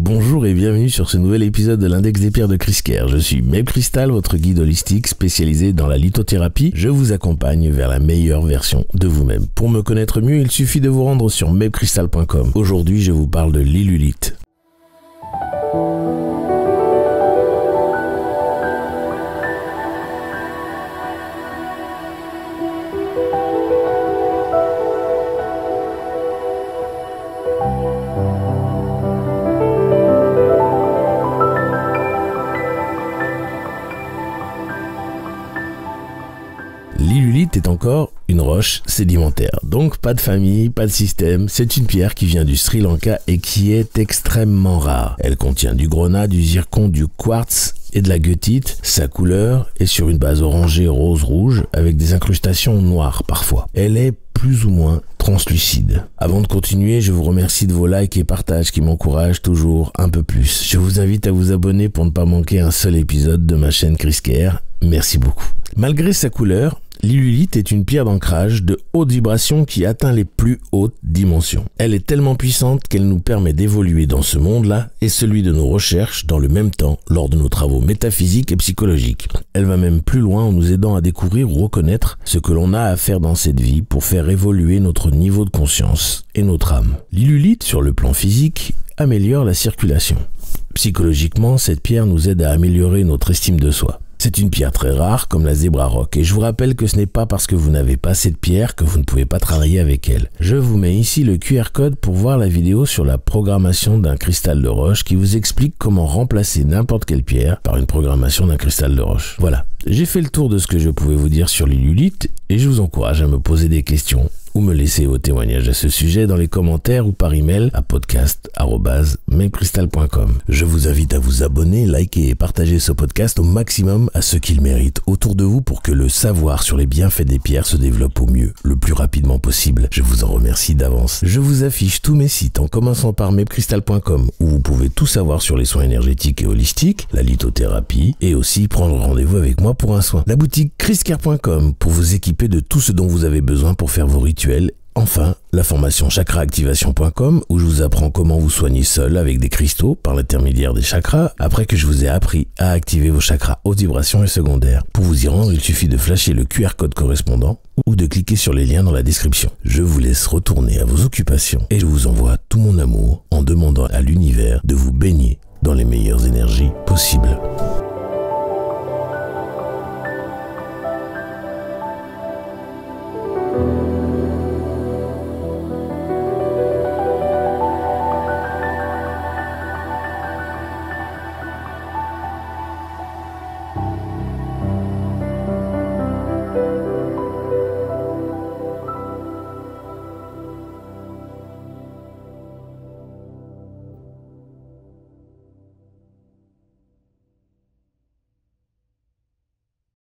Bonjour et bienvenue sur ce nouvel épisode de l'Index des pierres de Chris Kerr. Je suis Meb Crystal, votre guide holistique spécialisé dans la lithothérapie. Je vous accompagne vers la meilleure version de vous-même. Pour me connaître mieux, il suffit de vous rendre sur mebcrystal.com. Aujourd'hui, je vous parle de l'illulite. L'illulite est encore une roche sédimentaire, donc pas de famille, pas de système, c'est une pierre qui vient du Sri Lanka et qui est extrêmement rare. Elle contient du grenat, du zircon, du quartz et de la goethite. Sa couleur est sur une base orangée rose-rouge avec des incrustations noires parfois. Elle est plus ou moins translucide. Avant de continuer, je vous remercie de vos likes et partages qui m'encouragent toujours un peu plus. Je vous invite à vous abonner pour ne pas manquer un seul épisode de ma chaîne Chris Kerr. Merci beaucoup. Malgré sa couleur, l'illulite est une pierre d'ancrage de haute vibration qui atteint les plus hautes dimensions. Elle est tellement puissante qu'elle nous permet d'évoluer dans ce monde-là et celui de nos recherches dans le même temps lors de nos travaux métaphysiques et psychologiques. Elle va même plus loin en nous aidant à découvrir ou reconnaître ce que l'on a à faire dans cette vie pour faire évoluer notre niveau de conscience et notre âme. L'illulite, sur le plan physique, améliore la circulation. Psychologiquement, cette pierre nous aide à améliorer notre estime de soi. C'est une pierre très rare comme la Zebra Rock et je vous rappelle que ce n'est pas parce que vous n'avez pas cette pierre que vous ne pouvez pas travailler avec elle. Je vous mets ici le QR code pour voir la vidéo sur la programmation d'un cristal de roche qui vous explique comment remplacer n'importe quelle pierre par une programmation d'un cristal de roche. Voilà, j'ai fait le tour de ce que je pouvais vous dire sur l'illulite et je vous encourage à me poser des questions ou me laisser vos témoignages à ce sujet dans les commentaires ou par email à podcast@mebcrystal.com. Je vous invite à vous abonner, liker et partager ce podcast au maximum à ceux qui le méritent autour de vous pour que le savoir sur les bienfaits des pierres se développe au mieux, le plus rapidement possible. Je vous en remercie d'avance. Je vous affiche tous mes sites en commençant par mebcrystal.com où vous pouvez tout savoir sur les soins énergétiques et holistiques, la lithothérapie et aussi prendre rendez-vous avec moi pour un soin. La boutique chriskerr.com pour vous équiper de tout ce dont vous avez besoin pour faire vos rituels. Enfin, la formation chakraactivation.com où je vous apprends comment vous soigner seul avec des cristaux par l'intermédiaire des chakras après que je vous ai appris à activer vos chakras haute vibration et secondaires. Pour vous y rendre, il suffit de flasher le QR code correspondant ou de cliquer sur les liens dans la description. Je vous laisse retourner à vos occupations et je vous envoie tout mon amour en demandant à l'univers de vous baigner dans les meilleures énergies possibles.